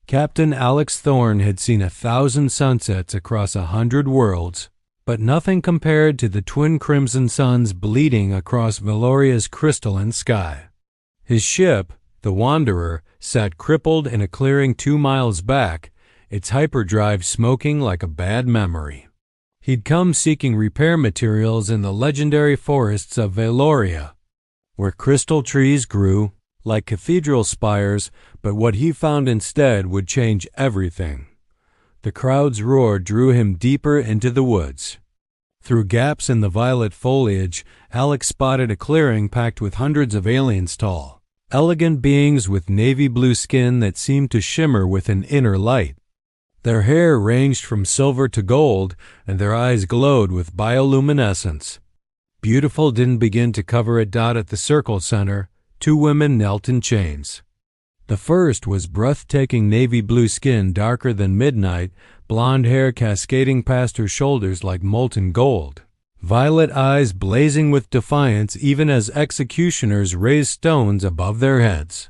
Captain Alex Thorne had seen 1,000 sunsets across 100 worlds, but nothing compared to the twin crimson suns bleeding across Valoria's crystalline sky. His ship, the Wanderer, sat crippled in a clearing 2 miles back, its hyperdrive smoking like a bad memory. He'd come seeking repair materials in the legendary forests of Valoria, where crystal trees grew like cathedral spires, but what he found instead would change everything. The crowd's roar drew him deeper into the woods. Through gaps in the violet foliage, Alex spotted a clearing packed with hundreds of aliens tall, elegant beings with navy blue skin that seemed to shimmer with an inner light. Their hair ranged from silver to gold, and their eyes glowed with bioluminescence. Beautiful didn't begin to cover a dot at the circle center. 2 women knelt in chains. The first was breathtaking navy blue skin darker than midnight, blonde hair cascading past her shoulders like molten gold, violet eyes blazing with defiance even as executioners raised stones above their heads.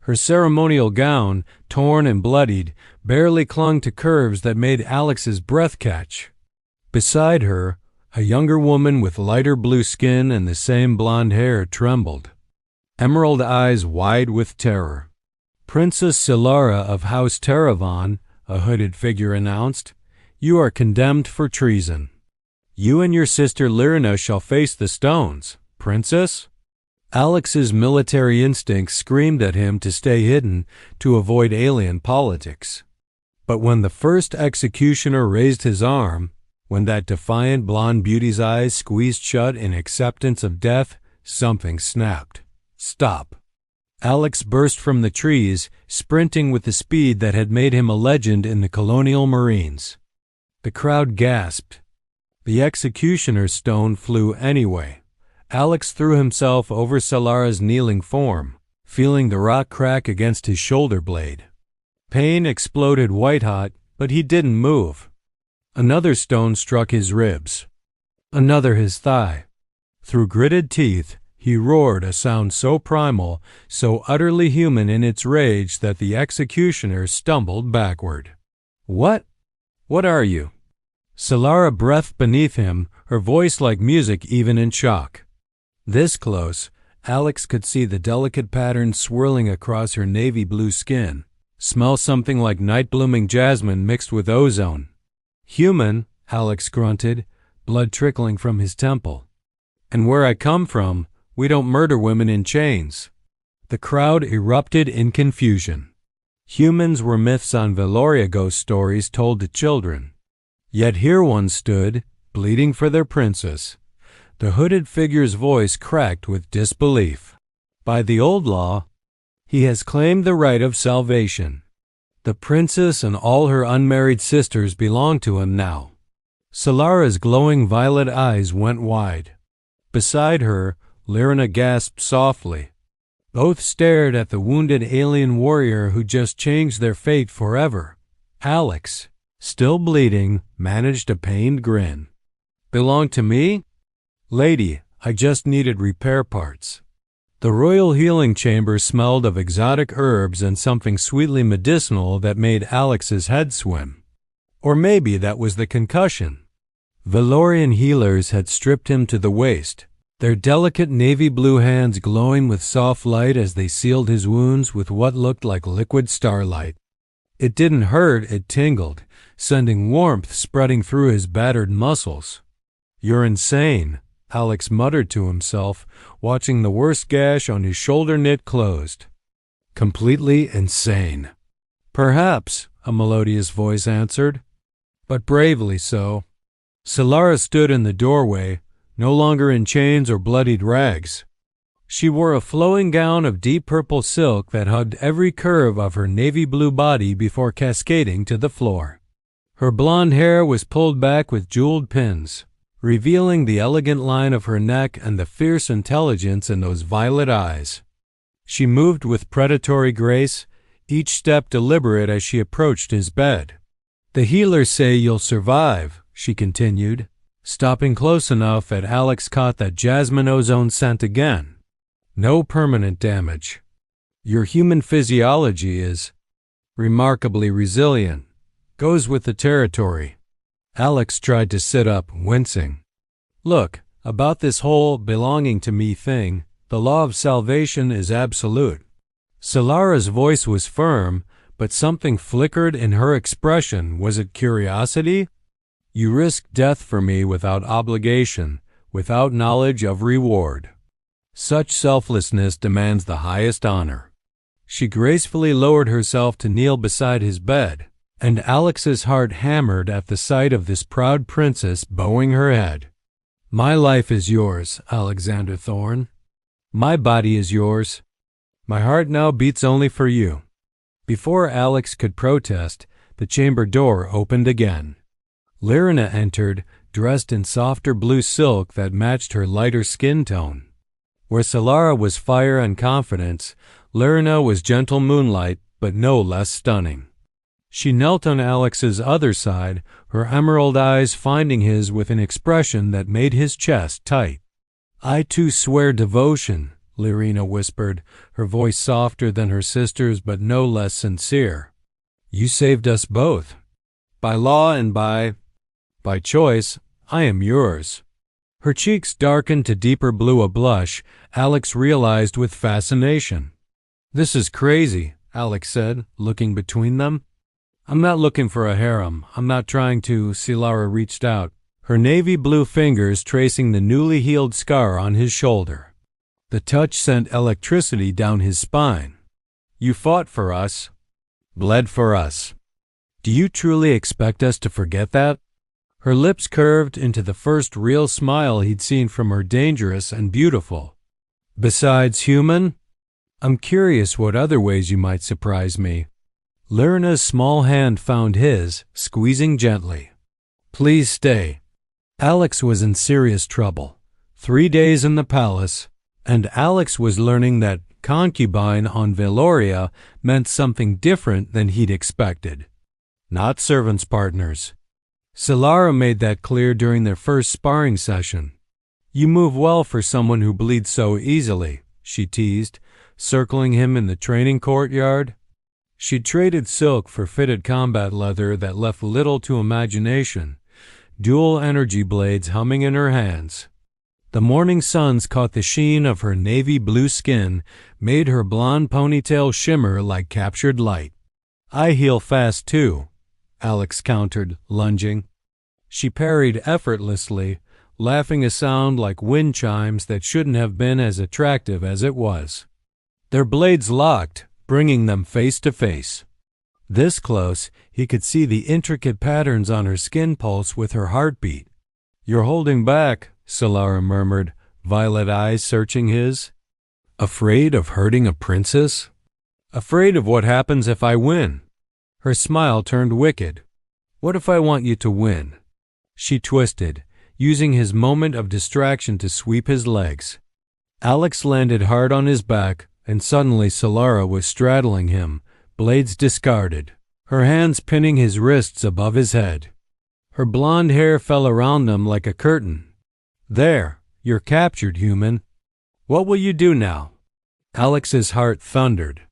Her ceremonial gown, torn and bloodied, barely clung to curves that made Alex's breath catch. Beside her, a younger woman with lighter blue skin and the same blonde hair trembled, emerald eyes wide with terror. "Princess Solara of House Terravon," a hooded figure announced, "you are condemned for treason. You and your sister Lyrna shall face the stones, Princess." Alex's military instincts screamed at him to stay hidden, to avoid alien politics. But when the first executioner raised his arm, when that defiant blonde beauty's eyes squeezed shut in acceptance of death, something snapped. "Stop." Alex burst from the trees, sprinting with the speed that had made him a legend in the colonial Marines. The crowd gasped. The executioner's stone flew anyway. Alex threw himself over Solara's kneeling form, feeling the rock crack against his shoulder blade. Pain exploded white-hot, but he didn't move. Another stone struck his ribs. Another his thigh. Through gritted teeth, he roared a sound so primal, so utterly human in its rage that the executioner stumbled backward. What are you?" Solara breathed beneath him, her voice like music even in shock. This close, Alex could see the delicate patterns swirling across her navy blue skin, smell something like night-blooming jasmine mixed with ozone. "Human," Alex grunted, blood trickling from his temple. "And where I come from, we don't murder women in chains." The crowd erupted in confusion. Humans were myths on Valoria, ghost stories told to children. Yet here one stood, bleeding for their princess. The hooded figure's voice cracked with disbelief. "By the old law, he has claimed the right of salvation. The princess and all her unmarried sisters belong to him now." Solara's glowing violet eyes went wide. Beside her, Lyrna gasped softly. Both stared at the wounded alien warrior who just changed their fate forever. Alex, still bleeding, managed a pained grin. "Belong to me? Lady, I just needed repair parts." The royal healing chamber smelled of exotic herbs and something sweetly medicinal that made Alex's head swim. Or maybe that was the concussion. Valorian healers had stripped him to the waist, their delicate navy blue hands glowing with soft light as they sealed his wounds with what looked like liquid starlight. It didn't hurt, it tingled, sending warmth spreading through his battered muscles. "You're insane," Alex muttered to himself, watching the worst gash on his shoulder knit closed. "Completely insane." "Perhaps," a melodious voice answered, "but bravely so." Solara stood in the doorway, no longer in chains or bloodied rags. She wore a flowing gown of deep purple silk that hugged every curve of her navy blue body before cascading to the floor. Her blonde hair was pulled back with jeweled pins, revealing the elegant line of her neck and the fierce intelligence in those violet eyes. She moved with predatory grace, each step deliberate as she approached his bed. "The healers say you'll survive," she continued, stopping close enough that Alex caught that jasmine ozone scent again. "No permanent damage. Your human physiology is Remarkably resilient. Goes with the territory. Alex tried to sit up, wincing. Look, about this whole belonging to me thing, the law of salvation is absolute. Solara's voice was firm, but something flickered in her expression. Was it curiosity? You risk death for me without obligation, without knowledge of reward. Such selflessness demands the highest honor. She gracefully lowered herself to kneel beside his bed, and Alex's heart hammered at the sight of this proud princess bowing her head. My life is yours, Alexander Thorne. My body is yours. My heart now beats only for you. Before Alex could protest, the chamber door opened again. Lyrina entered, dressed in softer blue silk that matched her lighter skin tone. Where Solara was fire and confidence, Lyrina was gentle moonlight, but no less stunning. She knelt on Alex's other side, her emerald eyes finding his with an expression that made his chest tight. I too swear devotion, Lyrina whispered, her voice softer than her sister's but no less sincere. You saved us both. By law and by choice, I am yours. Her cheeks darkened to deeper blue, a blush Alex realized with fascination. This is crazy, Alex said, looking between them. I'm not looking for a harem. I'm not trying to. Solara reached out, her navy blue fingers tracing the newly healed scar on his shoulder. The touch sent electricity down his spine. You fought for us, bled for us. Do you truly expect us to forget that? Her lips curved into the first real smile he'd seen from her, dangerous and beautiful. Besides human? I'm curious what other ways you might surprise me. Lyrina's small hand found his, squeezing gently. Please stay. Alex was in serious trouble. 3 days in the palace, and Alex was learning that concubine on Veloria meant something different than he'd expected. Not servants' partners. Solara made that clear during their first sparring session. You move well for someone who bleeds so easily, she teased, circling him in the training courtyard. She'd traded silk for fitted combat leather that left little to imagination, dual energy blades humming in her hands. The morning suns caught the sheen of her navy blue skin, made her blonde ponytail shimmer like captured light. I heal fast too, Alex countered, lunging. She parried effortlessly, laughing a sound like wind chimes that shouldn't have been as attractive as it was. Their blades locked, bringing them face to face. This close, he could see the intricate patterns on her skin pulse with her heartbeat. You're holding back, Solara murmured, violet eyes searching his. Afraid of hurting a princess? Afraid of what happens if I win? Her smile turned wicked. What if I want you to win? She twisted, using his moment of distraction to sweep his legs. Alex landed hard on his back, and suddenly Solara was straddling him, blades discarded, her hands pinning his wrists above his head. Her blonde hair fell around them like a curtain. There, you're captured, human. What will you do now? Alex's heart thundered.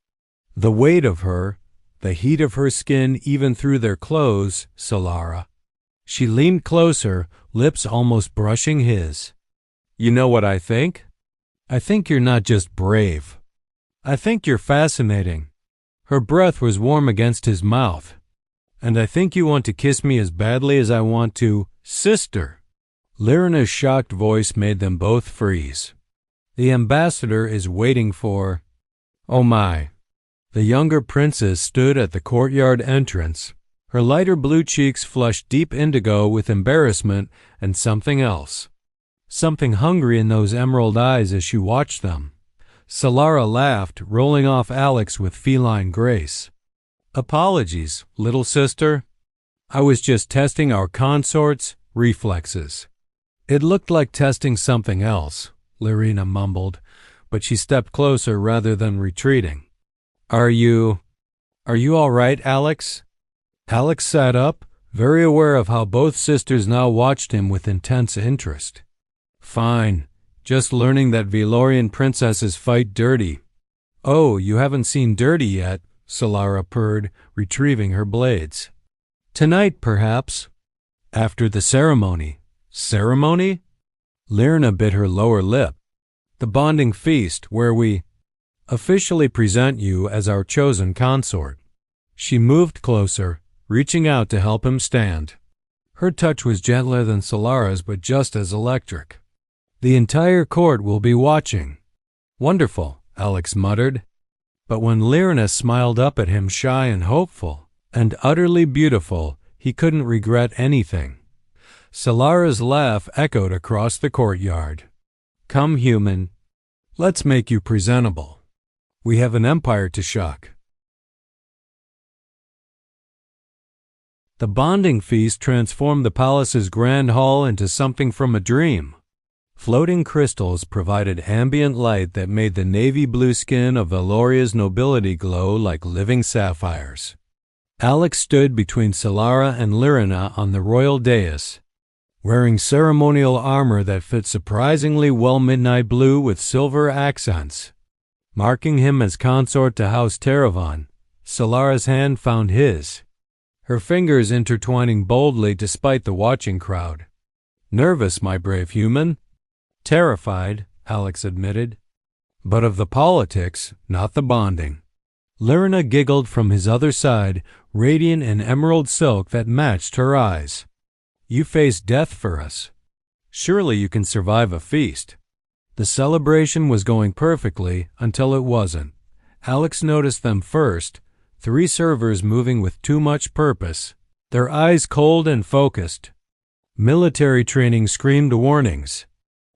The weight of her, the heat of her skin even through their clothes, Solara. She leaned closer, lips almost brushing his. You know what I think? I think you're not just brave. I think you're fascinating. Her breath was warm against his mouth. And I think you want to kiss me as badly as I want to, sister. Lyrina's shocked voice made them both freeze. The ambassador is waiting for... Oh my. The younger princess stood at the courtyard entrance. Her lighter blue cheeks flushed deep indigo with embarrassment and something else. Something hungry in those emerald eyes as she watched them. Solara laughed, rolling off Alex with feline grace. Apologies, little sister. I was just testing our consort's reflexes. It looked like testing something else, Lyrina mumbled, but she stepped closer rather than retreating. Are you all right, Alex? Alex sat up, very aware of how both sisters now watched him with intense interest. Fine, just learning that Velorian princesses fight dirty. Oh, you haven't seen dirty yet, Solara purred, retrieving her blades. Tonight, perhaps. After the ceremony. Ceremony? Lyrna bit her lower lip. The bonding feast where we officially present you as our chosen consort. She moved closer, reaching out to help him stand. Her touch was gentler than Solara's, but just as electric. The entire court will be watching. Wonderful, Alex muttered. But when Lyrna smiled up at him, shy and hopeful, and utterly beautiful, he couldn't regret anything. Solara's laugh echoed across the courtyard. Come, human. Let's make you presentable. We have an empire to shock. The bonding feast transformed the palace's grand hall into something from a dream. Floating crystals provided ambient light that made the navy blue skin of Valoria's nobility glow like living sapphires. Alex stood between Solara and Lyrna on the royal dais, wearing ceremonial armor that fit surprisingly well midnight blue with silver accents. Marking him as consort to House Teravon, Solara's hand found his, her fingers intertwining boldly despite the watching crowd. Nervous, my brave human? Terrified, Alex admitted. But of the politics, not the bonding. Lyrna giggled from his other side, radiant in emerald silk that matched her eyes. You face death for us. Surely you can survive a feast. The celebration was going perfectly until it wasn't. Alex noticed them first, 3 servers moving with too much purpose, their eyes cold and focused. Military training screamed warnings.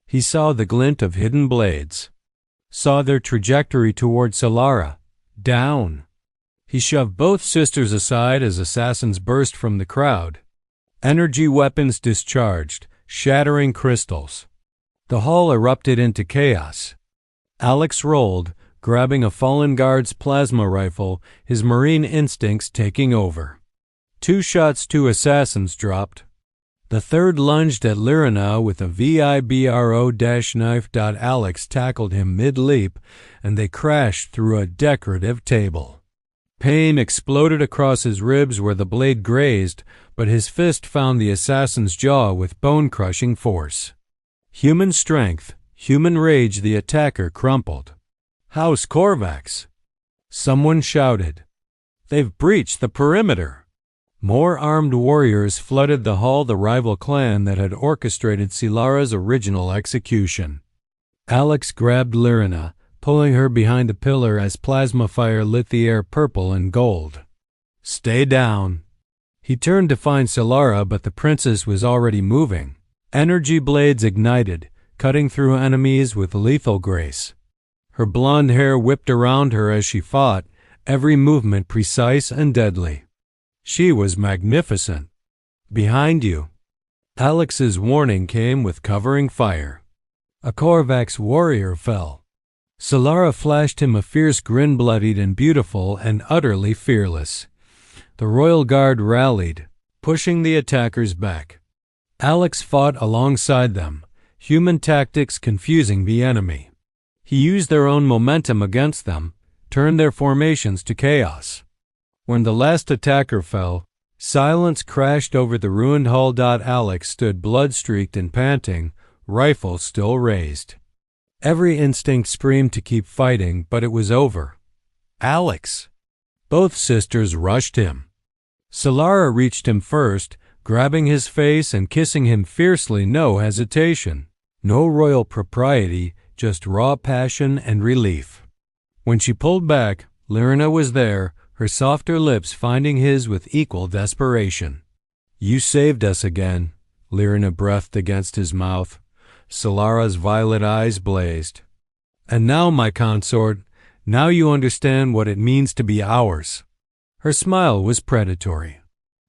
He saw the glint of hidden blades, saw their trajectory toward Solara, down. He shoved both sisters aside as assassins burst from the crowd. Energy weapons discharged, shattering crystals. The hall erupted into chaos. Alex rolled, grabbing a fallen guard's plasma rifle, his marine instincts taking over. 2 shots, 2 assassins dropped. The third lunged at Lyrna with a vibro-knife. Alex tackled him mid-leap, and they crashed through a decorative table. Pain exploded across his ribs where the blade grazed, but his fist found the assassin's jaw with bone-crushing force. Human strength, human rage, the attacker crumpled. House Korvax! Someone shouted. They've breached the perimeter! More armed warriors flooded the hall, the rival clan that had orchestrated Solara's original execution. Alex grabbed Lyrna, pulling her behind a pillar as plasma fire lit the air purple and gold. Stay down. He turned to find Solara, but the princess was already moving. Energy blades ignited, cutting through enemies with lethal grace. Her blonde hair whipped around her as she fought, every movement precise and deadly. She was magnificent. Behind you. Alex's warning came with covering fire. A Korvax warrior fell. Solara flashed him a fierce grin, bloodied and beautiful and utterly fearless. The royal guard rallied, pushing the attackers back. Alex fought alongside them, human tactics confusing the enemy. He used their own momentum against them, turned their formations to chaos. When the last attacker fell, silence crashed over the ruined hall. Alex stood blood-streaked and panting, rifle still raised. Every instinct screamed to keep fighting, but it was over. Alex! Both sisters rushed him. Solara reached him first, grabbing his face and kissing him fiercely, no hesitation. No royal propriety, just raw passion and relief. When she pulled back, Lyrna was there, her softer lips finding his with equal desperation. You saved us again, Lyrna breathed against his mouth. Solara's violet eyes blazed. And now, my consort, now you understand what it means to be ours. Her smile was predatory.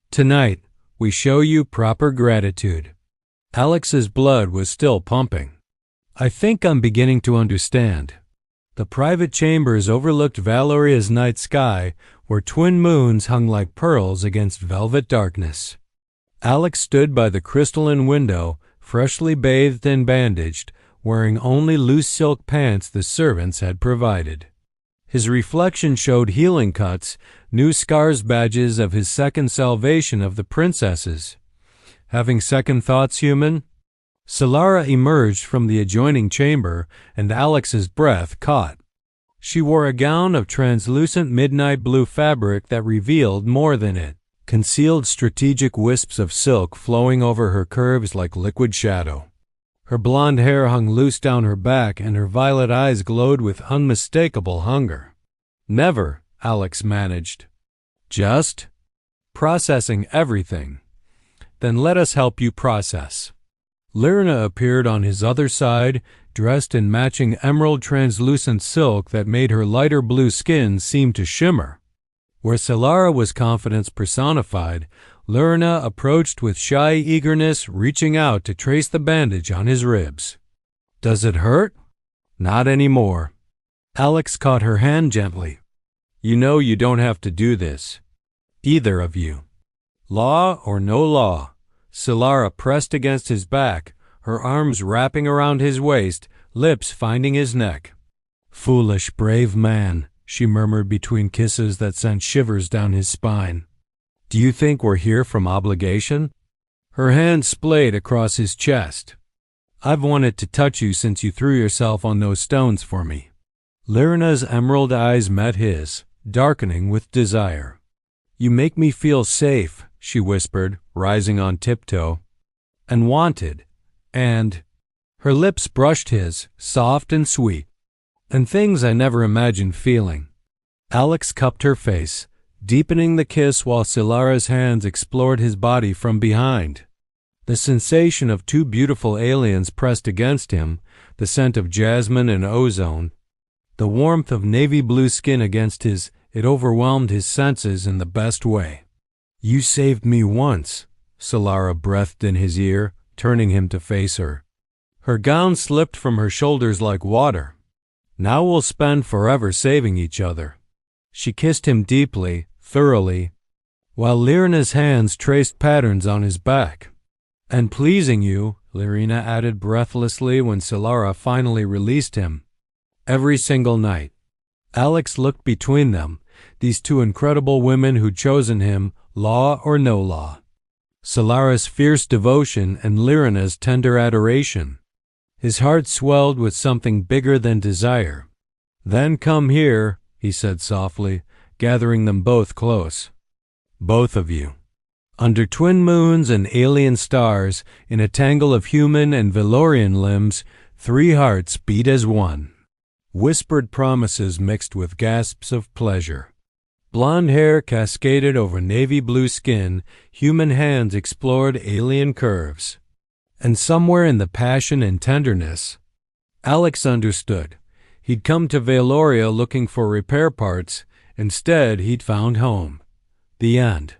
Tonight, we show you proper gratitude. Alex's blood was still pumping. I think I'm beginning to understand. The private chambers overlooked Valoria's night sky, where twin moons hung like pearls against velvet darkness. Alex stood by the crystalline window, freshly bathed and bandaged, wearing only loose silk pants the servants had provided. His reflection showed healing cuts, new scars, badges of his second salvation of the princesses. Having second thoughts, human? Solara emerged from the adjoining chamber, and Alex's breath caught. She wore a gown of translucent midnight blue fabric that revealed more than it, concealed strategic wisps of silk flowing over her curves like liquid shadow. Her blonde hair hung loose down her back, and her violet eyes glowed with unmistakable hunger. Never, Alex managed. Just processing everything. Then let us help you process. Lyrna appeared on his other side, dressed in matching emerald translucent silk that made her lighter blue skin seem to shimmer. Where Solara was confidence personified, Lyrna approached with shy eagerness, reaching out to trace the bandage on his ribs. Does it hurt? Not anymore. Alex caught her hand gently. You know you don't have to do this. Either of you. Law or no law. Solara pressed against his back, her arms wrapping around his waist, lips finding his neck. Foolish, brave man, she murmured between kisses that sent shivers down his spine. Do you think we're here from obligation? Her hand splayed across his chest. I've wanted to touch you since you threw yourself on those stones for me. Lyrna's emerald eyes met his, darkening with desire. You make me feel safe, she whispered, rising on tiptoe. And wanted. And her lips brushed his, soft and sweet. And things I never imagined feeling. Alex cupped her face, deepening the kiss while Solara's hands explored his body from behind. The sensation of two beautiful aliens pressed against him, the scent of jasmine and ozone, the warmth of navy blue skin against his, it overwhelmed his senses in the best way. You saved me once, Solara breathed in his ear, turning him to face her. Her gown slipped from her shoulders like water. Now we'll spend forever saving each other. She kissed him deeply, thoroughly, while Lyrna's hands traced patterns on his back. And pleasing you, Lyrna added breathlessly when Solara finally released him. Every single night. Alex looked between them, these two incredible women who'd chosen him, law or no law. Solara's fierce devotion and Lyrna's tender adoration. His heart swelled with something bigger than desire. Then come here, he said softly, gathering them both close. Both of you. Under twin moons and alien stars, in a tangle of human and Valorian limbs, 3 hearts beat as one. Whispered promises mixed with gasps of pleasure. Blonde hair cascaded over navy blue skin, human hands explored alien curves. And somewhere in the passion and tenderness, Alex understood. He'd come to Valoria looking for repair parts. Instead, he'd found home. The end.